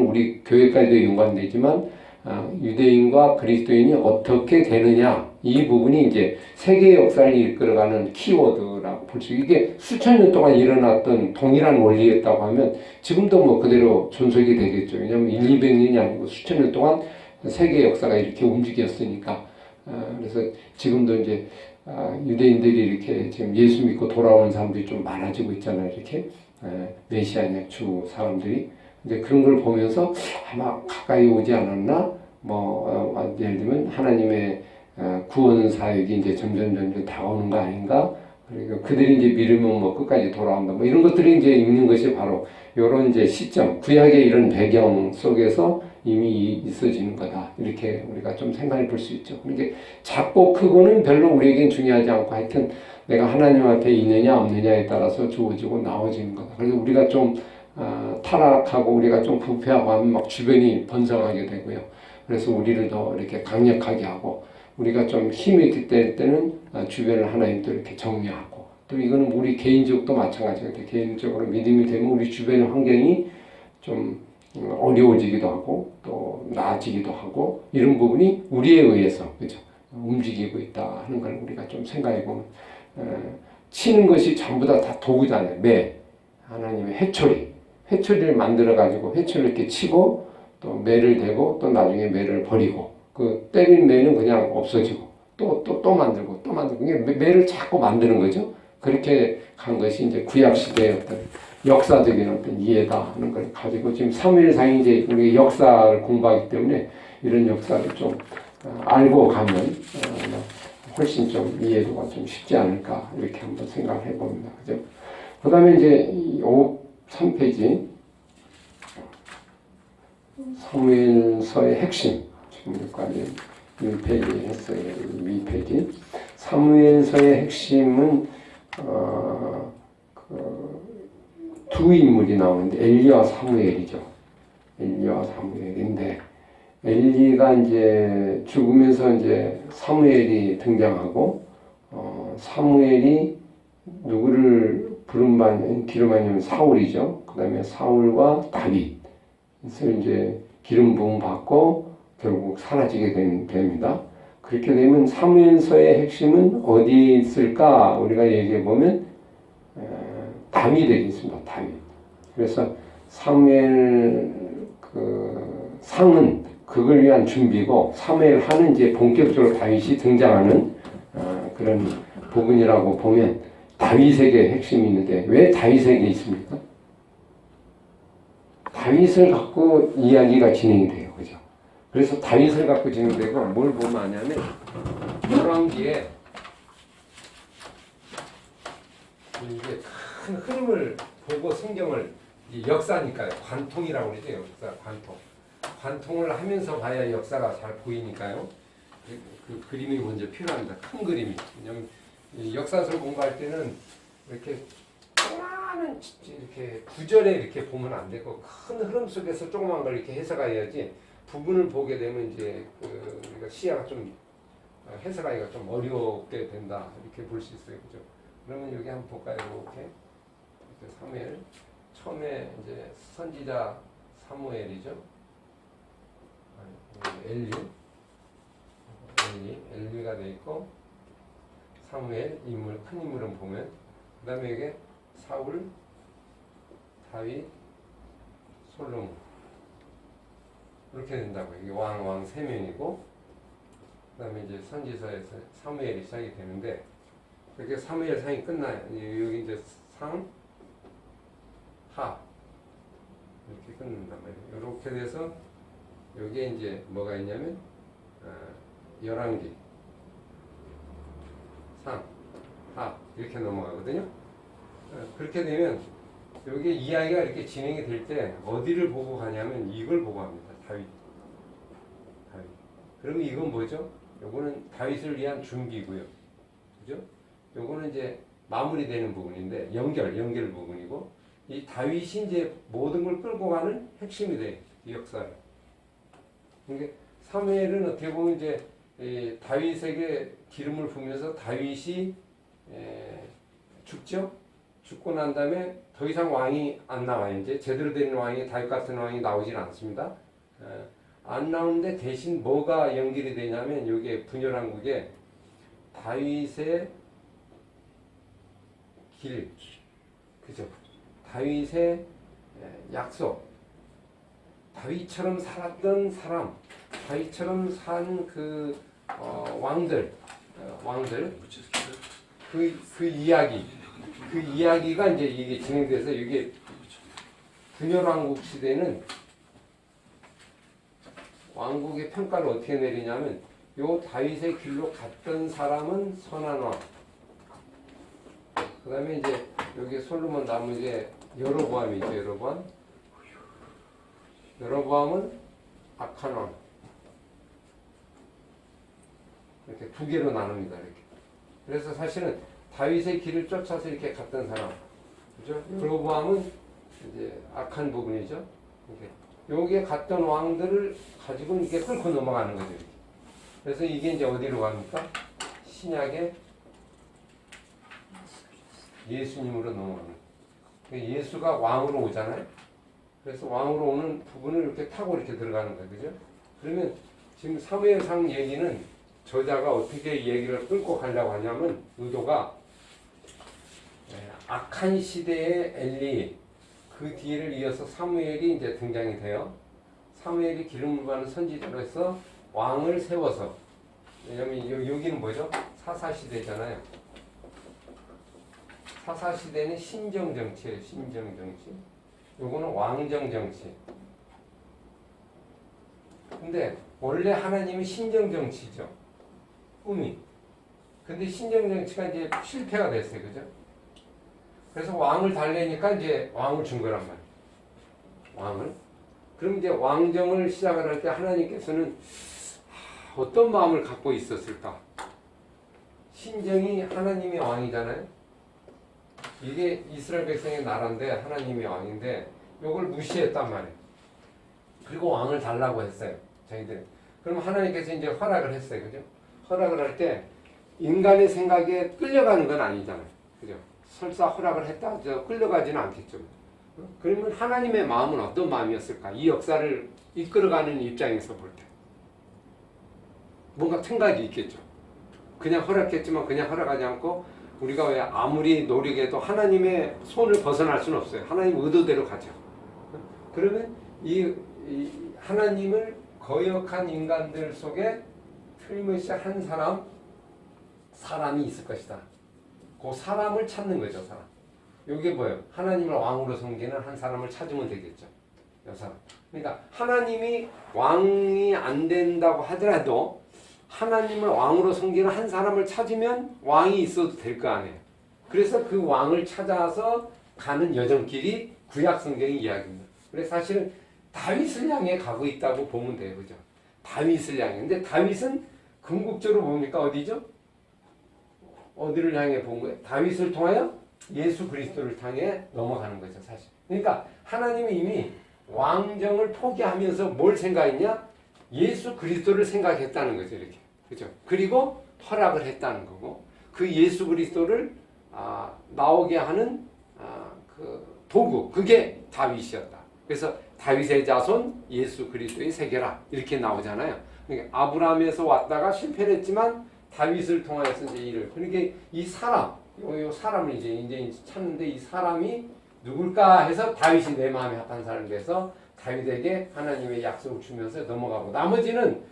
우리 교회까지도 연관되지만 유대인과 그리스도인이 어떻게 되느냐 이 부분이 이제 세계 역사를 이끌어가는 키워드라고 볼 수. 이게 수천 년 동안 일어났던 동일한 원리였다고 하면 지금도 뭐 그대로 존속이 되겠죠. 왜냐하면 200년이 아니고 수천 년 동안 세계 역사가 이렇게 움직였으니까. 그래서 지금도 이제 유대인들이 이렇게 지금 예수 믿고 돌아오는 사람들이 좀 많아지고 있잖아요. 이렇게 메시아냐 주 사람들이. 이제 그런 걸 보면서 아마 가까이 오지 않았나? 예를 들면 하나님의 구원 사역이 이제 점점 다가오는 거 아닌가? 그리고 그들이 이제 믿으면 뭐 끝까지 돌아온다. 뭐 이런 것들이 이제 읽는 것이 바로 이런 이제 시점, 구약의 이런 배경 속에서 이미 있어지는 거다. 이렇게 우리가 좀 생각해 볼 수 있죠. 이게 작고 크고는 별로 우리에겐 중요하지 않고 하여튼 내가 하나님 앞에 있느냐 없느냐에 따라서 주어지고 나눠지는 거다. 그래서 우리가 좀 타락하고 우리가 좀 부패하고 하면 막 주변이 번성하게 되고요. 그래서 우리를 더 이렇게 강력하게 하고 우리가 좀 힘이 있을 때는 주변을 하나님 또 이렇게 정리하고 또 이거는 우리 개인적도 마찬가지거든요. 개인적으로 믿음이 되면 우리 주변의 환경이 좀 어려워지기도 하고 또 나아지기도 하고 이런 부분이 우리에 의해서 그죠 움직이고 있다 하는 걸 우리가 좀 생각해 보면 치는 것이 전부 다 도구잖아요. 매 하나님의 회초리를 만들어 가지고 회초리를 이렇게 치고 또 매를 대고 또 나중에 매를 버리고 그 때린 매는 그냥 없어지고 또 만들고 또 만들고 이게 매를 자꾸 만드는 거죠. 그렇게 간 것이 이제 구약 시대의 어떤 역사적인 어떤 이해다 하는 걸 가지고 지금 사무엘상이 이제 우리 역사를 공부하기 때문에 이런 역사를 좀 알고 가면 훨씬 좀 이해도가 좀 쉽지 않을까 이렇게 한번 생각을 해봅니다. 그죠? 그 다음에 이제 3페이지 사무엘서의 핵심 지금 여기까지 1페이지 했어요. 2페이지 사무엘서의 핵심은 두 인물이 나오는데 엘리와 사무엘이죠. 엘리와 사무엘인데 엘리가 이제 죽으면서 이제 사무엘이 등장하고 사무엘이 누구를 기름하냐면 사울이죠. 그 다음에 사울과 다윗. 그래서 이제 기름 부음 받고 결국 사라지게 됩니다. 그렇게 되면 사무엘서의 핵심은 어디에 있을까? 우리가 얘기해 보면 다윗에 있습니다. 다윗. 그래서 사무엘 상은 그걸 위한 준비고 사무엘 하는 이제 본격적으로 다윗이 등장하는 그런 부분이라고 보면 다윗에게 핵심이 있는데 왜 다윗에게 있습니까? 다윗을 갖고 이야기가 진행이 돼요. 그죠? 그래서 다윗을 갖고 진행되고 뭘 보면 아냐면 열왕기에 이게 큰 흐름을 보고 성경을 역사니까요. 관통이라고 그러죠. 역사 관통. 관통을 하면서 봐야 역사가 잘 보이니까요. 그 그림이 먼저 필요합니다. 큰 그림이. 왜냐면 역사서를 공부할 때는 이렇게 조그마한 이렇게 구절에 이렇게 보면 안 되고 큰 흐름 속에서 조그만 걸 이렇게 해석해야지 부분을 보게 되면 이제 우리가 시야가 좀 해석하기가 좀 어렵게 된다 이렇게 볼 수 있어요. 그죠? 그러면 여기 한번 볼까요? 이렇게 사무엘 처음에 이제 선지자 사무엘이죠. 엘리가 돼 있고 사무엘 인물 큰 인물은 보면 그다음에 이게 사울, 다윗, 솔로몬 이렇게 된다고. 이게 왕 세 명이고 그다음에 이제 선지서에서 사무엘이 시작이 되는데 이렇게 사무엘 상이 끝나요. 여기 이제 상, 하 이렇게 끝난단 말이에요. 이렇게 돼서 여기에 이제 뭐가 있냐면 열왕기, 상, 하 이렇게 넘어가거든요. 그렇게 되면 여기 이야기가 이렇게 진행이 될 때 어디를 보고 가냐면 이걸 보고 합니다. 다윗. 그러면 이건 뭐죠? 요거는 다윗을 위한 준비고요. 그죠? 요거는 이제 마무리되는 부분인데 연결 부분이고 이 다윗이 이제 모든 걸 끌고 가는 핵심이 돼. 이 역사를. 그러니까 사무엘은 어떻게 보면 이제 다윗에게 기름을 부으면서 다윗이 죽죠? 죽고 난 다음에 더 이상 왕이 안 나와요. 이제 제대로 된 왕이 다윗 같은 왕이 나오질 않습니다. 안 나오는데 대신 뭐가 연결이 되냐면 여기에 분열왕국에 다윗의 길, 그죠? 다윗의 약속, 다윗처럼 살았던 사람, 다윗처럼 산 그 왕들, 그 이야기가 이제 이게 진행돼서 이게 분열왕국 시대는 왕국의 평가를 어떻게 내리냐면 요 다윗의 길로 갔던 사람은 선한 왕. 그 다음에 이제 여기 솔로몬 나무에 여로보암이죠. 여로보암은 악한 왕. 이렇게 두 개로 나눕니다. 이렇게. 그래서 사실은 다윗의 길을 쫓아서 이렇게 갔던 사람, 그죠? 여로보암은 이제 악한 부분이죠. 이렇게. 여기에 갔던 왕들을 가지고 이렇게 끌고 넘어가는 거죠. 이렇게. 그래서 이게 이제 어디로 갑니까? 신약의 예수님으로 넘어가는 거예요. 예수가 왕으로 오잖아요. 그래서 왕으로 오는 부분을 이렇게 타고 이렇게 들어가는 거예요. 그죠? 그러면 지금 사무엘상 얘기는 저자가 어떻게 얘기를 끌고 가려고 하냐면 의도가 악한 시대의 엘리 그 뒤를 이어서 사무엘이 이제 등장이 돼요. 사무엘이 기름을 받는 선지자로서 왕을 세워서 왜냐면 여기는 뭐죠? 사사시대잖아요. 사사시대는 신정정치예요. 신정정치. 요거는 왕정정치. 근데 원래 하나님이 신정정치죠. 꿈이. 근데 신정정치가 이제 실패가 됐어요. 그죠? 그래서 왕을 달래니까 이제 왕을 준 거란 말이에요. 왕을. 그럼 이제 왕정을 시작을 할 때 하나님께서는 어떤 마음을 갖고 있었을까? 신정이 하나님의 왕이잖아요. 이게 이스라엘 백성의 나라인데 하나님의 왕인데 이걸 무시했단 말이에요. 그리고 왕을 달라고 했어요. 자기들. 그럼 하나님께서 이제 허락을 했어요. 그죠? 허락을 할 때 인간의 생각에 끌려가는 건 아니잖아요. 그죠? 설사 허락을 했다 해서 끌려가지는 않겠죠. 그러면 하나님의 마음은 어떤 마음이었을까? 이 역사를 이끌어가는 입장에서 볼 때. 뭔가 생각이 있겠죠. 그냥 허락했지만 그냥 허락하지 않고 우리가 왜 아무리 노력해도 하나님의 손을 벗어날 수는 없어요. 하나님 의도대로 가죠. 그러면 이 하나님을 거역한 인간들 속에 틀림없이 한 사람이 있을 것이다. 그 사람을 찾는 거죠. 사람. 이게 뭐예요? 하나님을 왕으로 섬기는 한 사람을 찾으면 되겠죠. 이 사람. 그러니까 하나님이 왕이 안 된다고 하더라도 하나님을 왕으로 섬기는 한 사람을 찾으면 왕이 있어도 될 거 아니에요. 그래서 그 왕을 찾아서 가는 여정길이 구약 성경의 이야기입니다. 그래서 사실은 다윗을 향해 가고 있다고 보면 돼요. 그죠? 다윗을 향해. 근데 다윗은 궁극적으로 뭡니까? 어디죠? 어디를 향해 본 거예요? 다윗을 통하여 예수 그리스도를 향해 넘어가는 거죠. 사실. 그러니까 하나님이 이미 왕정을 포기하면서 뭘 생각했냐? 예수 그리스도를 생각했다는 거죠. 이렇게. 그죠? 그리고 허락을 했다는 거고 그 예수 그리스도를 나오게 하는 그 도구 그게 다윗이었다. 그래서 다윗의 자손 예수 그리스도의 세계라 이렇게 나오잖아요. 그러니까 아브라함에서 왔다가 실패를 했지만 다윗을 통하여서 이제 일을 그러니까 이 사람 요 사람을 이제 찾는데 이 사람이 누굴까 해서 다윗이 내 마음에 합한 사람이 돼서 다윗에게 하나님의 약속을 주면서 넘어가고 나머지는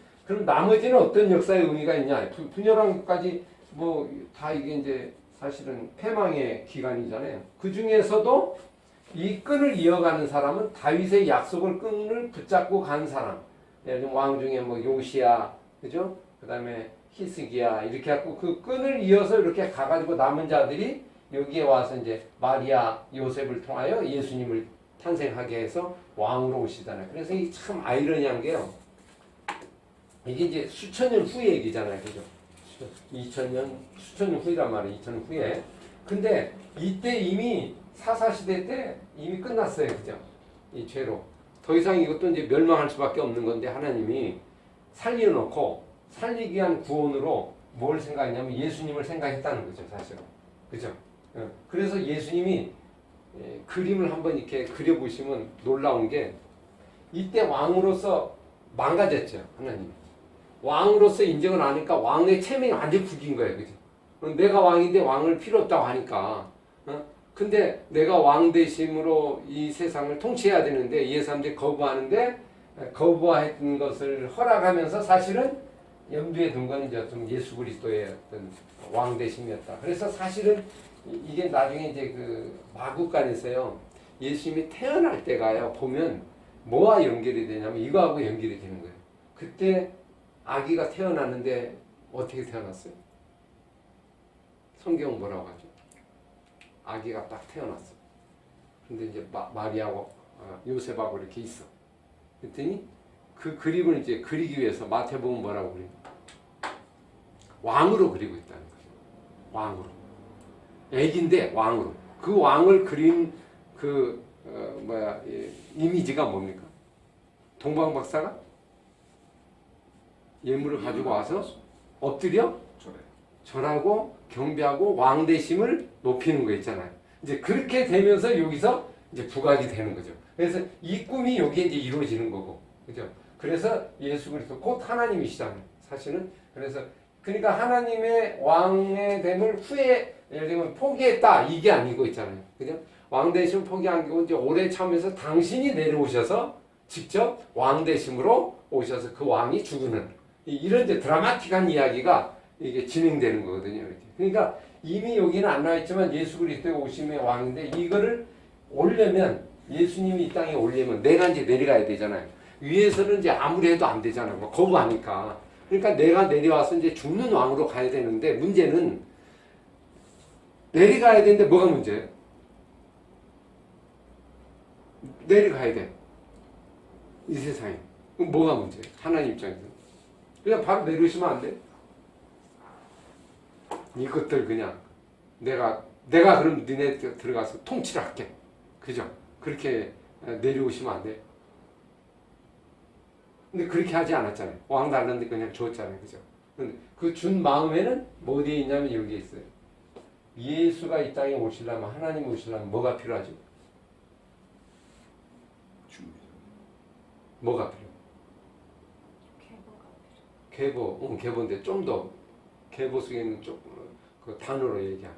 어떤 역사의 의미가 있냐? 분열왕국까지 뭐 다 이게 이제 사실은 패망의 기간이잖아요. 그 중에서도 이 끈을 이어가는 사람은 다윗의 약속을 끈을 붙잡고 간 사람. 예를 들면 왕 중에 뭐 요시야, 그죠? 그다음에 히스기야 이렇게 갖고 그 끈을 이어서 이렇게 가가지고 남은 자들이 여기에 와서 이제 마리아, 요셉을 통하여 예수님을 탄생하게 해서 왕으로 오시잖아요. 그래서 이게 참 아이러니한 게요. 이게 이제 수천 년 후의 얘기잖아요. 그죠? 수천 년 후이란 말이에요. 2000년 후에. 근데 이때 이미 사사시대 때 이미 끝났어요. 그죠? 이 죄로. 더 이상 이것도 이제 멸망할 수밖에 없는 건데 하나님이 살려놓고 살리기 위한 구원으로 뭘 생각했냐면 예수님을 생각했다는 거죠. 사실은. 그죠? 그래서 예수님이 그림을 한번 이렇게 그려보시면 놀라운 게 이때 왕으로서 망가졌죠. 하나님. 왕으로서 인정을 안 하니까 왕의 체면이 완전히 굳은 거예요. 그죠? 내가 왕인데 왕을 필요 없다고 하니까. 근데 내가 왕 되심으로 이 세상을 통치해야 되는데 이 사람들이 거부하는데 거부했던 것을 허락하면서 사실은 염두에 둔 건 이제 좀 예수 그리스도의 어떤 왕 되심이었다. 그래서 사실은 이게 나중에 이제 그 마국간에서요 예수님이 태어날 때가요 보면 뭐와 연결이 되냐면 이거하고 연결이 되는 거예요. 그때 아기가 태어났는데 어떻게 태어났어요? 성경은 뭐라고 하죠? 아기가 딱 태어났어. 근데 이제 마리아하고 요셉하고 이렇게 있어. 그랬더니 그 그림을 이제 그리기 위해서 마태복음 뭐라고 그래요? 왕으로 그리고 있다는 거죠. 왕으로. 애기인데 왕으로. 그 왕을 그린 그 이미지가 뭡니까? 동방 박사가 예물을 가지고 와서 엎드려 절하고 경배하고 왕 되심을 높이는 거 있잖아요. 이제 그렇게 되면서 여기서 이제 부각이 되는 거죠. 그래서 이 꿈이 여기에 이제 이루어지는 거고, 그죠? 그래서 예수 그리스도 곧 하나님이시잖아요. 사실은 그래서 그러니까 하나님의 왕의 됨을 예를 들면 포기했다 이게 아니고 있잖아요. 그죠? 왕 되심 포기 안기고 이제 오래 참으면서 당신이 내려오셔서 직접 왕 되심으로 오셔서 그 왕이 죽는 이런 이제 드라마틱한 이야기가 이게 진행되는 거거든요. 이렇게. 그러니까 이미 여기는 안 나와 있지만 예수 그리스도의 오심의 왕인데 이거를 오려면 예수님이 이 땅에 오려면 내가 이제 내려가야 되잖아요. 위에서는 이제 아무리 해도 안 되잖아요. 뭐 거부하니까. 그러니까 내가 내려와서 이제 죽는 왕으로 가야 되는데 문제는 내려가야 되는데 뭐가 문제예요? 내려가야 돼. 이 세상에. 그럼 뭐가 문제예요? 하나님 입장에서. 그냥 바로 내려오시면 안 돼? 이것들 그냥 내가 그럼 니네 들어가서 통치를 할게. 그죠? 그렇게 내려오시면 안 돼. 근데 그렇게 하지 않았잖아요. 왕 달랐는데 그냥 줬잖아요. 그죠? 근데 그 준 마음에는 뭐 어디에 있냐면 여기에 있어요. 예수가 이 땅에 오시려면 하나님 오시려면 뭐가 필요하죠? 뭐가 필요해? 계보인데 좀 더 계보 속에 있는 그 단어로 얘기하면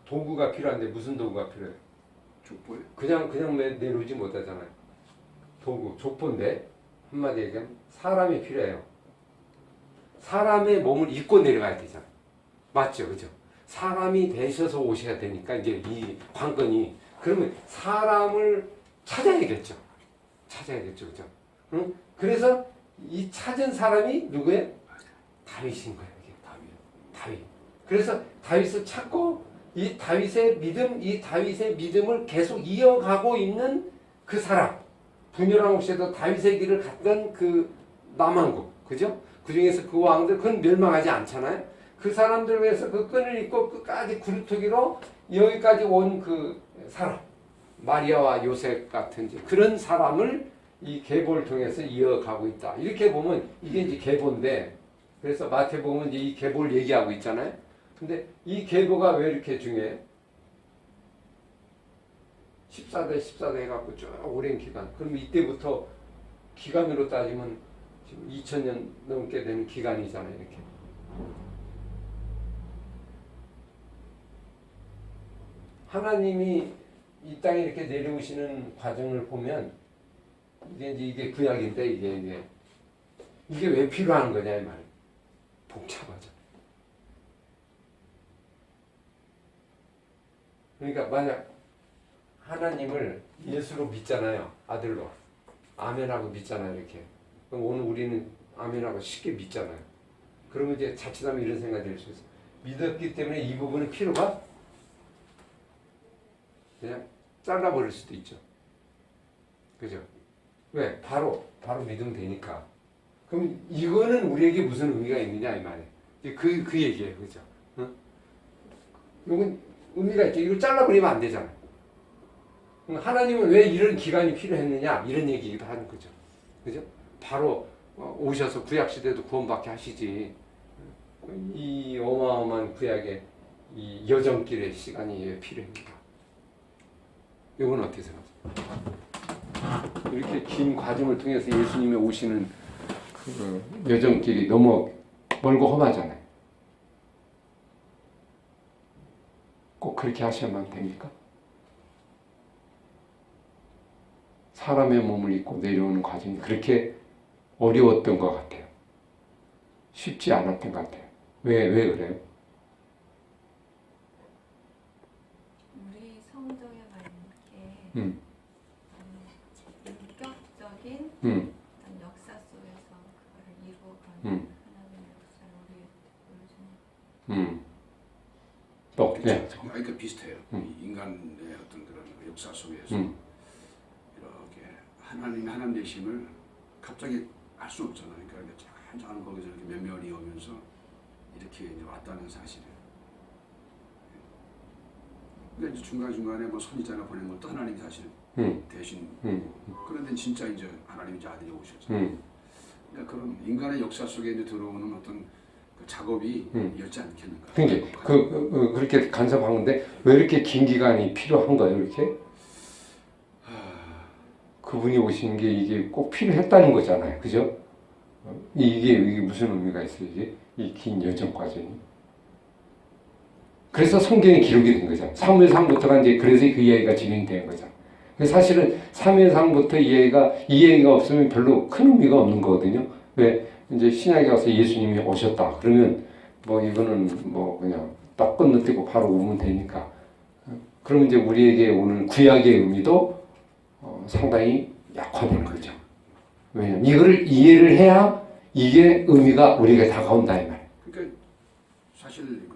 도구가 필요한데 무슨 도구가 필요해요? 족보요? 그냥 내려오지 못하잖아요. 도구, 족보인데 한마디 얘기하면 사람이 필요해요. 사람의 몸을 입고 내려가야 되잖아요. 맞죠? 그죠? 사람이 되셔서 오셔야 되니까 이제 이 관건이 그러면 사람을 찾아야겠죠. 그죠? 응? 그래서 이 찾은 사람이 누구예요? 다윗인 거예요. 이게 다윗. 그래서 다윗을 찾고 이 다윗의 믿음을 계속 이어가고 있는 그 사람. 분열한 곳에도 다윗의 길을 갔던 그 남왕국, 그죠? 그 중에서 그 왕들 그건 멸망하지 않잖아요. 그 사람들 위해서 그 끈을 입고 끝까지 구루토기로 여기까지 온 그 사람, 마리아와 요셉 같은 이제 그런 사람을 이 계보를 통해서 이어가고 있다. 이렇게 보면 이게 이제 계보인데, 그래서 마태복음은 이제 이 계보를 얘기하고 있잖아요. 근데 이 계보가 왜 이렇게 중요해요? 14대 해갖고 쭉 오랜 기간. 그럼 이때부터 기간으로 따지면 지금 2000년 넘게 되는 기간이잖아요. 이렇게. 하나님이 이 땅에 이렇게 내려오시는 과정을 보면 이게 구약인데 이게 왜 필요한 거냐 이 말. 복잡하죠. 그러니까 만약 하나님을 예수로 믿잖아요. 아들로. 아멘하고 믿잖아요. 이렇게. 그럼 오늘 우리는 아멘하고 쉽게 믿잖아요. 그러면 이제 자칫하면 이런 생각이 들 수 있어요. 믿었기 때문에 이 부분은 필요가 그냥 잘라버릴 수도 있죠. 그죠? 왜? 바로 믿으면 되니까. 그럼 이거는 우리에게 무슨 의미가 있느냐 이 말이에요. 그 얘기예요. 그죠? 응? 이건 의미가 있죠. 이걸 잘라버리면 안 되잖아요. 하나님은 왜 이런 기간이 필요했느냐 이런 얘기도 하는 거죠. 그죠? 바로 오셔서 구약시대도 구원받게 하시지. 이 어마어마한 구약에 이 여정길의 시간이 필요합니다. 이건 어떻게 생각하세요? 이렇게 긴 과정을 통해서 예수님이 오시는 그 여정길이 너무 멀고 험하잖아요. 꼭 그렇게 하셔야만 됩니까? 사람의 몸을 입고 내려오는 과정이 그렇게 어려웠던 것 같아요. 쉽지 않았던 것 같아요. 왜 그래요? 우리 성도에 맞게 인격적인 어떤 역사 속에서 그걸 이루어가는 하나님의 역사를 우리에게 보여주는. 또, 네. 그러니까 비슷해요. 이 인간의 어떤 그런 역사 속에서 이렇게 하나님 되심을 갑자기 알 수 없잖아요. 그러니까 한참 거기서 이렇게 몇 년이 오면서 이렇게 이제 왔다는 사실이에요. 그러니까 이제 중간중간에 뭐 선지자나 보낸 것도 하나님 사실 대신 그런데 진짜 이제 하나님 이제 아들이 오셨잖아요. 그러니까 그런 인간의 역사 속에 이제 들어오는 어떤 그 작업이 였지 않겠는가. 그러니까 그렇게 간섭하는데 왜 이렇게 긴 기간이 필요한가요? 이렇게 그분이 오신 게 이게 꼭 필요했다는 거잖아요, 그죠? 이게 무슨 의미가 있어요? 이게 이 긴 여정 과정이. 그래서 성경에 기록이 된 거잖아요. 사무엘상부터가 이제 그래서 그 이야기가 진행된 거잖아요. 사실은 사무엘상부터 이 얘기가 없으면 별로 큰 의미가 없는 거거든요. 왜 이제 신약에 와서 예수님이 오셨다. 그러면 뭐 이거는 뭐 그냥 딱 건너뛰고 바로 오면 되니까. 그러면 이제 우리에게 오는 구약의 의미도 상당히 약화되는 거죠. 왜냐면 이거를 이해를 해야 이게 의미가 우리에게 다가온다 이 말. 그러니까 사실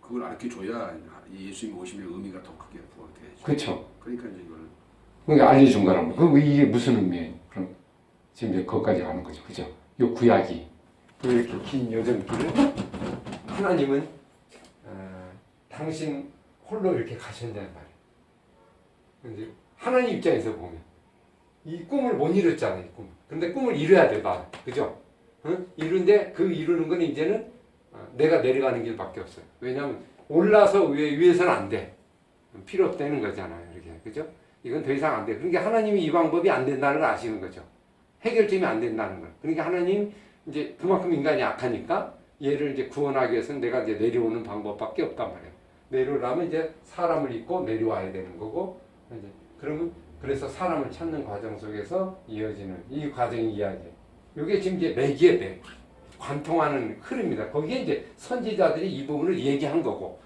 그걸 알게 줘야 예수님 오시면 의미가 더 크게 부각돼야죠. 그렇죠. 그러니까 이제 이걸 그러니까 알려준 거란 말이에요. 그럼 이게 무슨 의미예요? 그럼 지금 이제 거기까지 가는 거죠, 그죠? 요 구약이 이렇게 긴 여정길을 하나님은 당신 홀로 이렇게 가셨냐는 말이에요. 이제 하나님 입장에서 보면 이 꿈을 못 이뤘잖아요, 이 꿈. 근데 꿈을 이뤄야 돼, 나, 그죠? 응? 이룬데 그 이루는 건 이제는 내가 내려가는 길밖에 없어요. 왜냐하면 올라서 위에서는 안 돼. 필요 없다는 거잖아요, 이렇게, 그죠? 이건 더 이상 안 돼. 그러니까 하나님이 이 방법이 안 된다는 걸 아시는 거죠. 해결점이 안 된다는 걸. 그러니까 하나님 이제 그만큼 인간이 약하니까 얘를 이제 구원하기 위해서는 내가 이제 내려오는 방법밖에 없단 말이에요. 내려오려면 이제 사람을 입고 내려와야 되는 거고, 이제 그러면 그래서 사람을 찾는 과정 속에서 이어지는 이 과정이 이야기예요. 이게 지금 이제 맥이에요, 맥. 관통하는 흐름입니다. 거기에 이제 선지자들이 이 부분을 얘기한 거고,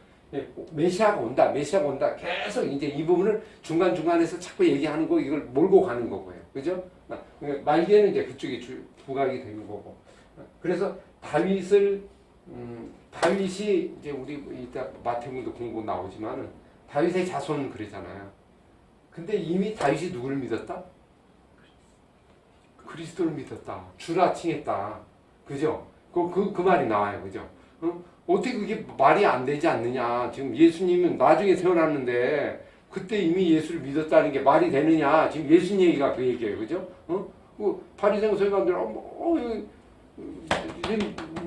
메시아가 온다, 메시아가 온다. 계속 이제 이 부분을 중간중간에서 자꾸 얘기하는 거, 이걸 몰고 가는 거고요. 그죠? 말기에는 이제 그쪽이 부각이 되는 거고. 그래서 다윗이 이제 우리 이따 마태복음도 공부 나오지만은 다윗의 자손은 그러잖아요. 근데 이미 다윗이 누구를 믿었다? 그리스도를 믿었다. 주라 칭했다. 그죠? 그 말이 나와요. 그죠? 어떻게 그게 말이 안 되지 않느냐. 지금 예수님은 나중에 태어났는데 그때 이미 예수를 믿었다는 게 말이 되느냐. 지금 예수님 얘기가 그 얘기예요. 그죠? 바리새인 서기관들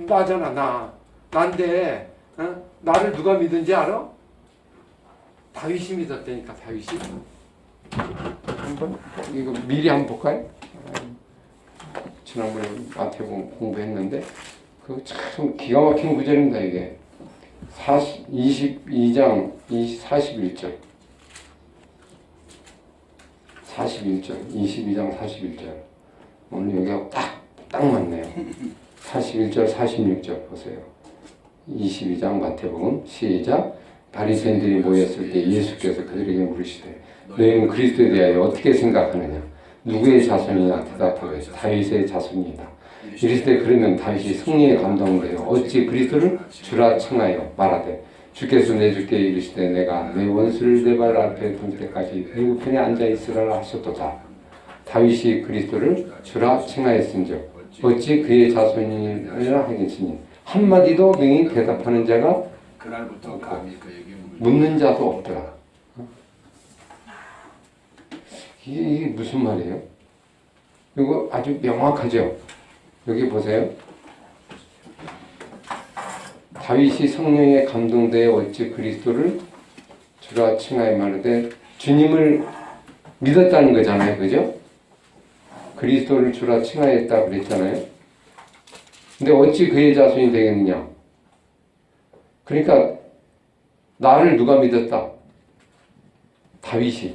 나잖아. 난데 나를 누가 믿은지 알아? 다윗이 믿었다니까. 다윗이. 한번 이거 미리 한번 볼까요? 지난번에 마태복음 공부했는데 그 참 기가 막힌 구절입니다. 이게 22장 41절 22장 41절 오늘 여기가 딱 맞네요. 41절 46절 보세요. 22장 마태복음 시작. 바리새인들이 모였을 때 예수께서 그들에게 물으시되 너희는 그리스도에 대하여 어떻게 생각하느냐? 누구의 자손이냐? 대답하되 다윗의 자손이다. 이르시되 그러면 다윗이 승리에 감동되어 어찌 그리스도를 주라 칭하여 말하되 주께서 내 주께 이르시되 내가 내 원수를 내 발 앞에 둘 때까지 내 우편에 앉아 있으라 하셨도다. 다윗이 그리스도를 주라 칭하였은즉 어찌 그의 자손이라 하겠으니 한마디도 능히 대답하는 자가 그날부터 감히 그에게 묻는 자도 없더라. 이게 무슨 말이에요? 이거 아주 명확하죠? 여기 보세요. 다윗이 성령에 감동되어 어찌 그리스도를 주라 칭하여 말하되 주님을 믿었다는 거잖아요. 그죠? 그리스도를 주라 칭하였다 그랬잖아요. 근데 어찌 그의 자손이 되겠느냐? 그러니까 나를 누가 믿었다? 다윗이.